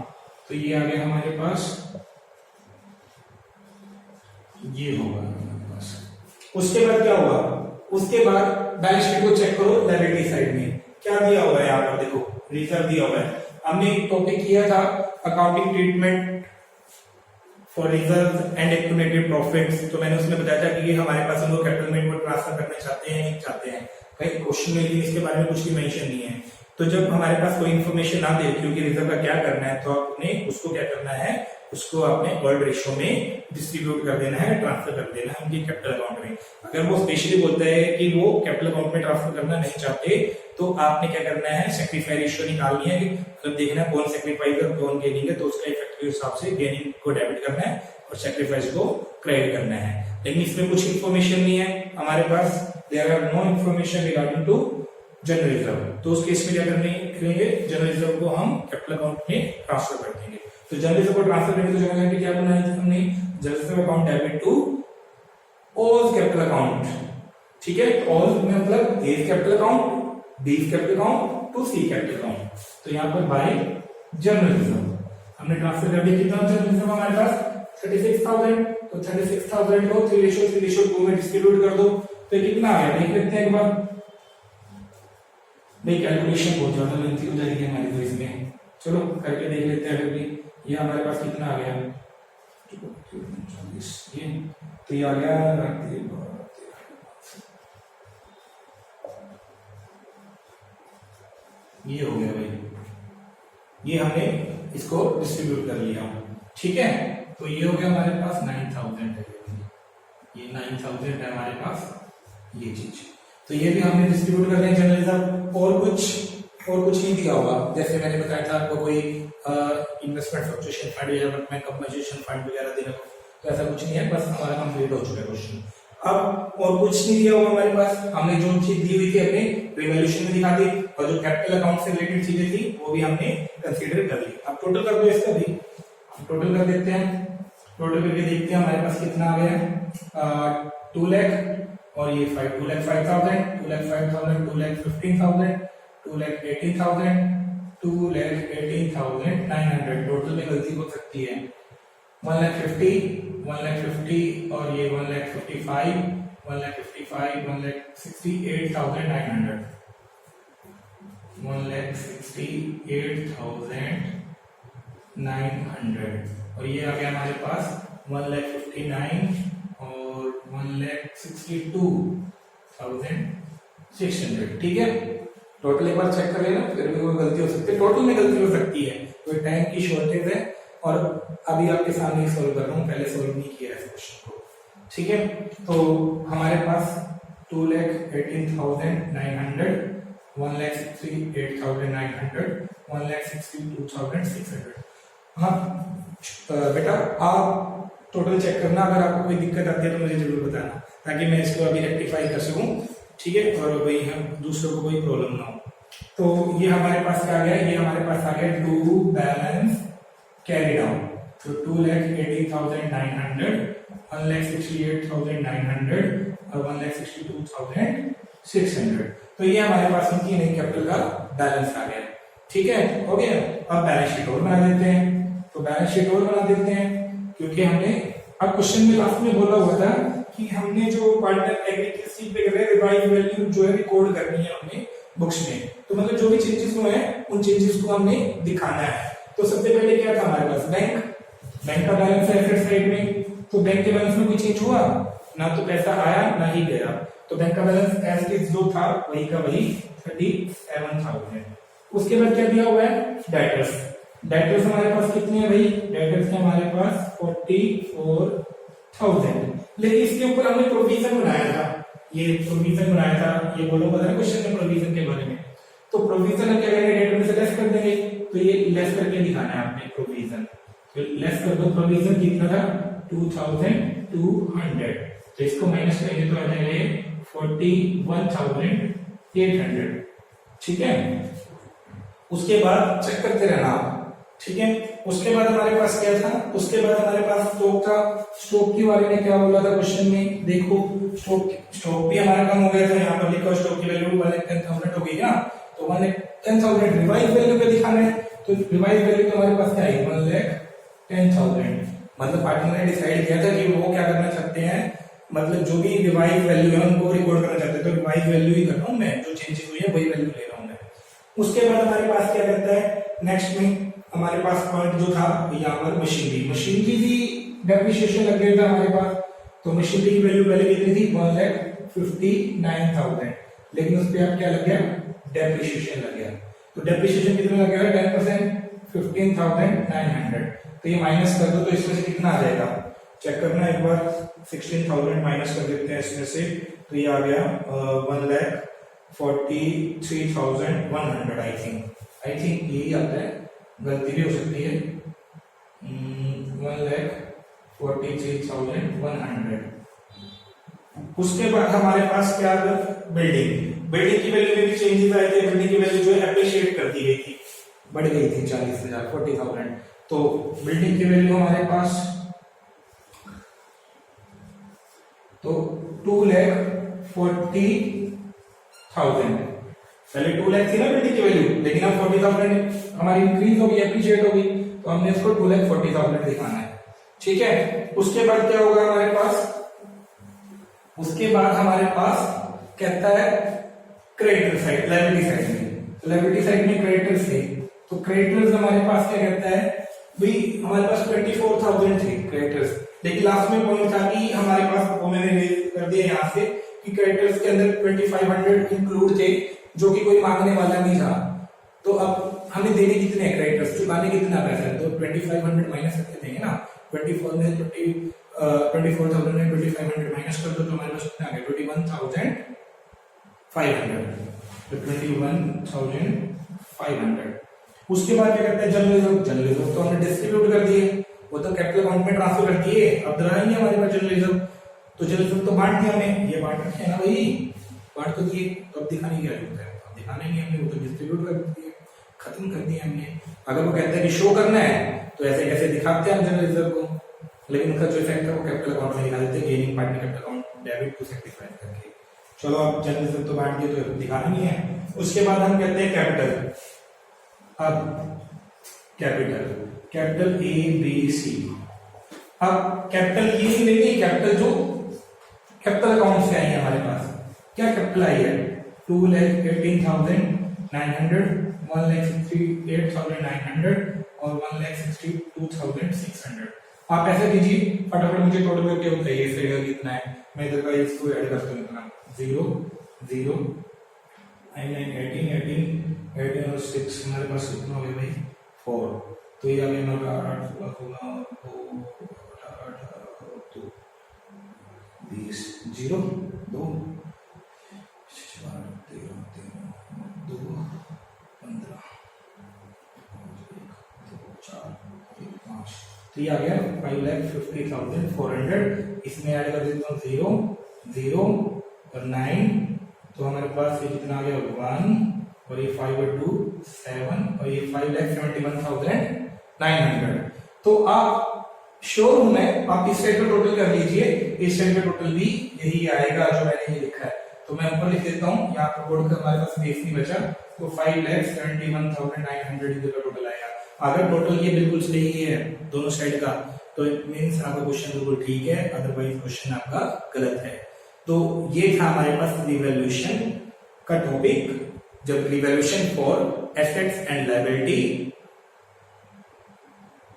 तो ये आ गया हमारे पास, ये होगा हमारे पास। उसके बाद क्या हुआ, उसके बाद बैलेंस शीट को चेक करो, लायबिलिटी साइड में क्या दिया हुआ है, यहाँ पर देखो रिजर्व दिया हुआ है। हमने एक टॉपिक किया था accounting treatment for reserve and accumulated profits, तो मैंने उसमें बताया था कि ये हमारे पास हम लोग कैपिटल में ट्रांसफर करना चाहते हैं, नहीं चाहते हैं, कहीं क्वेश्चन में लेकिन इसके बारे में कुछ भी मेंशन नहीं है। तो जब हमारे पास कोई इन्फॉर्मेशन ना दे क्योंकि रिजर्व का क्या करना है, तो आपने उसको क्या करना है, उसको आपने वर्ड रेशियो में डिस्ट्रीब्यूट कर देना है, ट्रांसफर कर देना है उनके कैपिटल अकाउंट में। अगर वो स्पेशली बोलता है कि वो कैपिटल अकाउंट में ट्रांसफर करना नहीं चाहते, तो आपने क्या करना है, सेक्रीफाई रेशियो निकालनी है, मतलब देखना है कौन सेक्रीफाइस और कौन गेनिंग है, तो उसका इफेक्ट के हिसाब से गेनिंग को डेबिट करना है और सेक्रीफाइस को क्रेडिट करना है। लेकिन इसमें कुछ इन्फॉर्मेशन नहीं है हमारे पास, there are no information regarding to general reserve, तो उस केस में क्या करेंगे, जनरल रिजर्व को हम कैपिटल अकाउंट में ट्रांसफर कर देंगे। तो जनरल रिजर्व को ट्रांसफर करेंगे तो जनरल क्या बनाया हमने, general reserve account debit to all capital account, ठीक है, ऑल में मतलब A capital account, B capital account to C capital account, तो यहाँ पर बाय जनरल रिजर्व हमने ट्रांसफर कर दिया। कितना जनरल रिजर्व हमारे पास 36,000, तो 36,000 को 3:2 में डिस्ट्रीब्यूट कर दो, तो ये कितना आ गया देख लेते हैं एक बार भाई, कैलकुलेशन बहुत ज्यादा लेंथी हो जाएगी हमारी तो इसमें, चलो करके देख लेते हैं। अगर भी ये हमारे पास कितना आ गया, ये तो ये आ गया, ये हो गया भाई, ये हमने इसको डिस्ट्रीब्यूट कर लिया, ठीक है, तो ये हो गया हमारे पास 9,000 है, ये 9,000 है हमारे पास ये चीज, तो ये भी हमने डिस्ट्रीब्यूट कर दिया जनरल रिजर्व। और कुछ नहीं दिया होगा, जैसे मैंने बताया था आपको कोई इन्वेस्टमेंट फ्लक्चुएशन फंड या वर्कमैन कंपनसेशन फंड वगैरह देना, तो ऐसा कुछ नहीं है, बस हमारा कंप्लीट हो चुका है क्वेश्चन। अब और कुछ नहीं दिया होगा हमारे पास, हमने जो चीज दी हुई थी अपने रिवैल्यूएशन में दिखा दी, और जो कैपिटल अकाउंट से रिलेटेड चीजें थी वो भी हमने कंसीडर कर ली। अब टोटल कर दो इसका भी, टोटल कर देते हैं, टोटल करके देखते हैं हमारे पास कितना आ गया, 2 लाख और ये 2,05,000, 2,05,000, 2,15,000, 2,18,000, 2,18,900, टोटल में गलती हो सकती है, 1,50 और ये 1,55, 1,68,900, 1,68,900, और ये आ गया हमारे पास 1,59 और 1,62,600, ठीक है। टोटल एक बार चेक कर लेना, फिर भी कोई गलती हो सकती है, टोटल में गलती हो सकती है, कोई टाइम की शॉर्टेज है, और अभी आपके सामने सॉल्व कर रहा हूँ, पहले सॉल्व नहीं किया है क्वेश्चन को, ठीक है। तो हमारे पास 2,18,900, 1,68,900, 1,62,600। हाँ बेटा, आप टोटल चेक करना, अगर आपको कोई दिक्कत आती है तो मुझे जरूर बताना, ताकि मैं इसको अभी रेक्टिफाई कर सकूं, ठीक है, और भाई हम दूसरों को कोई प्रॉब्लम ना हो। तो ये हमारे पास क्या आ गया, ये हमारे पास आ गया टू बैलेंस कैरी डाउन, तो 2,18,900, 1,68,900 और 1,62,600, तो ये हमारे पास उनकी नई कैपिटल का बैलेंस आ गया, ठीक है, हो गया। अब बैलेंस शीट और बना देते हैं, तो बैलेंस शीट और बना देते हैं, क्योंकि हमने अब क्वेश्चन में लास्ट में बोला हुआ था कि हमने जो पार्टनर एग्रीगेट सीट पे कर रहे हैं, रिवाइज वैल्यू जो है रिकॉर्ड करनी है हमने बुक्स में, तो मतलब जो भी चेंजेस हुए हैं उन चेंजेस को हमने दिखाना है। तो सबसे पहले क्या था हमारे पास, बैंक का बैलेंस है एसेट साइड में, तो बैंक के बैलेंस में कोई चेंज हुआ ना, तो पैसा आया ना ही गया, तो बैंक का बैलेंस एज इट जो था वही का वही 37,000। उसके बाद क्या दिया हुआ है, डेटर्स हमारे पास कितने हैं भाई, डेटर्स है हमारे पास 44,000, लेकिन इसके ऊपर हमने प्रोविजन बनाया था, ये प्रोविजन बनाया था, ये बोलो पता है क्वेश्चन में प्रोविजन के बारे में, तो प्रोविजन हम क्या करेंगे, डेटर में से लेस कर देंगे, तो ये लेस करके दिखाना है आपने प्रोविजन, तो लेस कर दो, प्रोविजन कितना था 2,200, तो इसको माइनस करेंगे तो आ जाएगा 41,800। ठीक है, उसके बाद चेक करते रहना आप। ठीक है, उसके बाद हमारे पास क्या था, उसके बाद हमारे पास स्टॉक था। स्टॉक के बारे में क्या बोला था क्वेश्चन में, देखो स्टॉक भी हमारा कम हो गया था, यहाँ पर लिखा स्टॉक की वैल्यू 1,10,000 हो गई ना, तो 1,10,000 रिवाइज वैल्यू पे दिखाना है, तो रिवाइज वैल्यू तो हमारे पास क्या आई 1,10,000। मतलब पार्टनर ने डिसाइड किया था कि वो क्या करना चाहते हैं, मतलब जो भी रिवाइज वैल्यू है उनको रिकॉर्ड करना चाहते हैं, तो रिवाइज वैल्यू ही कर रहा हूं मैं, जो चेंजेस हुई है वही वैल्यू ले रहा हूं मैं। उसके बाद हमारे पास क्या करता है नेक्स्ट में, हमारे पास पॉइंट जो था यहाँ पर मशीनरी भी डेप्रिसिएशन लग गया था हमारे पास, तो मशीनरी की वैल्यू पहले कितनी थी 1,59,000, लेकिन उस पे अब क्या लग गया डेप्रिसिएशन लग गया, तो डेप्रिसिएशन कितना लग गया 10%, 15,900, तो ये माइनस कर दो तो इसमें से कितना आ जाएगा चेक करना एक बार, 16,000 माइनस कर देते हैं इसमें से, तो ये आ गया 1,43,100 आई थिंक यही आता है, गलती भी हो सकती है, 1,43,100। उसके बाद हमारे पास क्या बिल्डिंग की वैल्यू में भी चेंजेस आए थे, बिल्डिंग की वैल्यू जो है अप्रिशिएट कर दी गई थी, बढ़ गई थी 40,000 40,000, तो बिल्डिंग की वैल्यू हमारे पास तो 2,40,000, पहले 2 लाख थी ना बिल्डिंग की वैल्यू, लेकिन अब 40,000 हमारी इंक्रीज हो गई, अप्रिशिएट हो गई, तो हमने इसको 2,40,000 दिखाना है। ठीक है, उसके बाद क्या होगा हमारे पास, उसके बाद हमारे पास कहता है क्रेडिटर साइड, लायबिलिटी साइड में क्रेडिटर्स थे, तो क्रेडिटर्स हमारे पास क्या कहता है भाई, हमारे पास 24,000 थे क्रेडिटर्स, लेकिन लास्ट में पॉइंट था कि हमारे पास वो मैंने कर दिया यहाँ से कि क्रेडिटर्स के अंदर 2,500 इंक्लूड थे, जो कि कोई मांगने वाला नहीं था, तो अब हमें देने कितने क्रेडिटर्स, चुकाने कितना पैसा है, तो 2,500 माइनस करके देंगे ना, 24,000 में 2,500 माइनस कर दो तो हमारे पास कितना आ गया 21,500, तो 21,500। उसके बाद क्या करते हैं जनरल रिजर्व तो हमने डिस्ट्रीब्यूट कर दिए, वो तो कैपिटल अकाउंट में ट्रांसफर कर दिए, अब रहा ही हमारे पास जनरल रिजर्व, तो जनरल रिजर्व तो बांट दिया हमें, ये बांट रखे ना भाई, बांट तो दिए, तो अब दिखाने की क्या जरूरत है, अब दिखाना ही नहीं हमने, वो तो डिस्ट्रीब्यूट कर दिए, खत्म कर दिया हमने। अगर वो कहते हैं कि शो करना है तो ऐसे कैसे दिखाते हैं हम जनरल रिजर्व को, लेकिन उनका जो इफेक्ट है वो कैपिटल अकाउंट में दिखा देते हैं, गेनिंग पार्ट में कैपिटल अकाउंट डेबिट टू सेक्टिफाई करके। चलो अब जनरल रिजर्व तो बांट दिए तो दिखाना नहीं है। उसके बाद हम कहते हैं कैपिटल, अब कैपिटल ए बी सी, अब कैपिटल ये नहीं, कैपिटल जो कैपिटल अकाउंट से आई है हमारे पास, क्या कैपिटल आई है 2,18,900, 1,68,900 और 1,62,600। आप ऐसे कीजिए फटाफट मुझे टोटल करके बताइए इस फिगर कितना है, मैं इधर का इसको ऐड करता हूं, इतना 0 0 18 और 6 हमारे पास कितना हो गया भाई 4, तो ये आ गया हमारा 8 होगा 20 0 2 4 13 2 15 4 5, तो ये आ गया 5,50,400। इसमें ऐड कर देता हूँ 0 0 और 9, तो हमारे पास ये कितना आ गया 1 और ये 5 और 2 7 और ये 5,71,900। तो आप श्योर हूं मैं, आप इस साइड का टोटल कर लीजिए, इस साइड का टोटल भी यही आएगा जो मैंने ये लिखा है, तो मैं ऊपर लिख देता हूं, यहाँ पर बोर्ड का हमारे पास स्पेस नहीं बचा, तो 5,71,900 इधर का टोटल आएगा। अगर टोटल ये बिल्कुल सही है दोनों साइड का, तो इट मींस आपका क्वेश्चन बिल्कुल ठीक है, अदरवाइज क्वेश्चन आपका गलत है। तो ये था हमारे पास रिवैल्यूएशन का टॉपिक, जब revaluation for assets and liability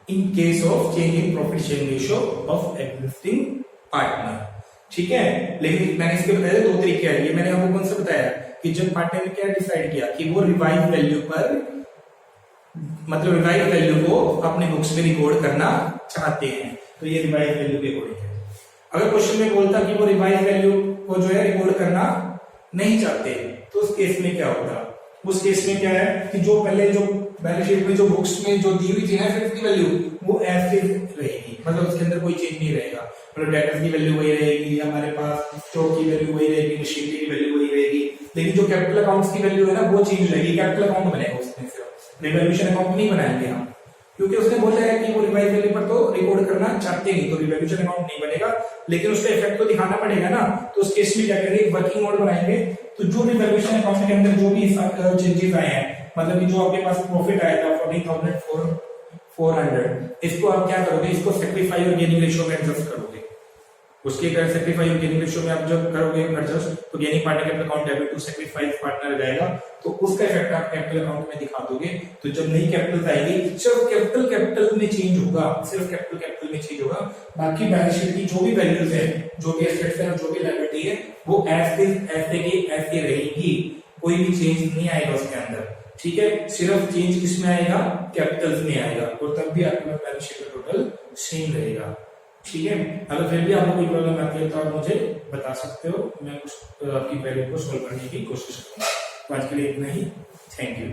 in case of changing profit sharing ratio of existing partner. ठीक है, लेकिन मैंने इसके बताया 2 तरीके हैं, ये मैंने आपको कौन सा बताया कि जब पार्टनर ने क्या डिसाइड किया कि वो रिवाइज वैल्यू पर, मतलब रिवाइज वैल्यू को अपने बुक्स में रिकॉर्ड करना चाहते हैं, तो ये रिवाइज वैल्यू के अकॉर्डिंग है। अगर क्वेश्चन में बोलता कि वो रिवाइज वैल्यू को जो है रिकॉर्ड करना नहीं चाहते, तो उस केस में क्या होता, उस केस में क्या है कि जो पहले जो बैलेंस शीट में जो बुक्स में जो दी हुई थी ना फिक्स की वैल्यू, वो ऐसे रहेगी, मतलब उसके अंदर कोई चेंज नहीं रहेगा, मतलब डेटर्स की वैल्यू वही रहेगी, हमारे पास स्टॉक की वैल्यू वही रहेगी, मशीनरी की वैल्यू वही रहेगी, लेकिन जो कैपिटल अकाउंट्स की वैल्यू है ना वो चेंज रहेगी। कैपिटल अकाउंट बनेगा उसमें, सिर्फ रिवैल्यूएशन अकाउंट नहीं बनाएंगे हम, क्योंकि उसने बोला है कि वो रिवाइज वैल्यू पर तो रिकॉर्ड करना चाहते नहीं, तो रिवैल्यूएशन अकाउंट नहीं बनेगा, लेकिन उसका इफेक्ट तो दिखाना पड़ेगा ना। तो उस केस में क्या करेंगे, वर्किंग नोट बनाएंगे। तो जो रिवैल्यूएशन अकाउंट के अंदर जो भी चेंजेस आए हैं, मतलब कि जो आपके पास प्रॉफिट आया था 14,400, इसको आप क्या करोगे, इसको सेक्रीफाई और गेनिंग रेशियो में एडजस्ट करोगे। उसके सेक्रीफाई और गेनिंग रेशियो में आप जब करोगे एडजस्ट, तो gaining partner capital account debit to sacrifice partner जाएगा, तो उसका इफेक्ट आप कैपिटल अकाउंट में दिखा दोगे। तो जब नई कैपिटल आएगी, सिर्फ कैपिटल में चेंज होगा, सिर्फ कैपिटल में चेंज होगा, बाकी बैलेंस शीट की जो भी वैल्यूज है, जो भी एसेट्स है और जो भी लायबिलिटी है, वो ऐसे रहेगी, कोई भी चेंज नहीं आएगा उसके अंदर, ठीक है। सिर्फ चेंज किसमें आएगा, कैपिटल में आएगा, और तब भी आपके बैलेंस शीट का टोटल सेम रहेगा, ठीक है। अगर फिर भी आपको कोई प्रॉब्लम आती है तो आप मुझे बता सकते हो, मैं कुछ आपकी क्वेरी को सोल्व करने की कोशिश करूंगा। तो आज के लिए इतना ही, थैंक यू।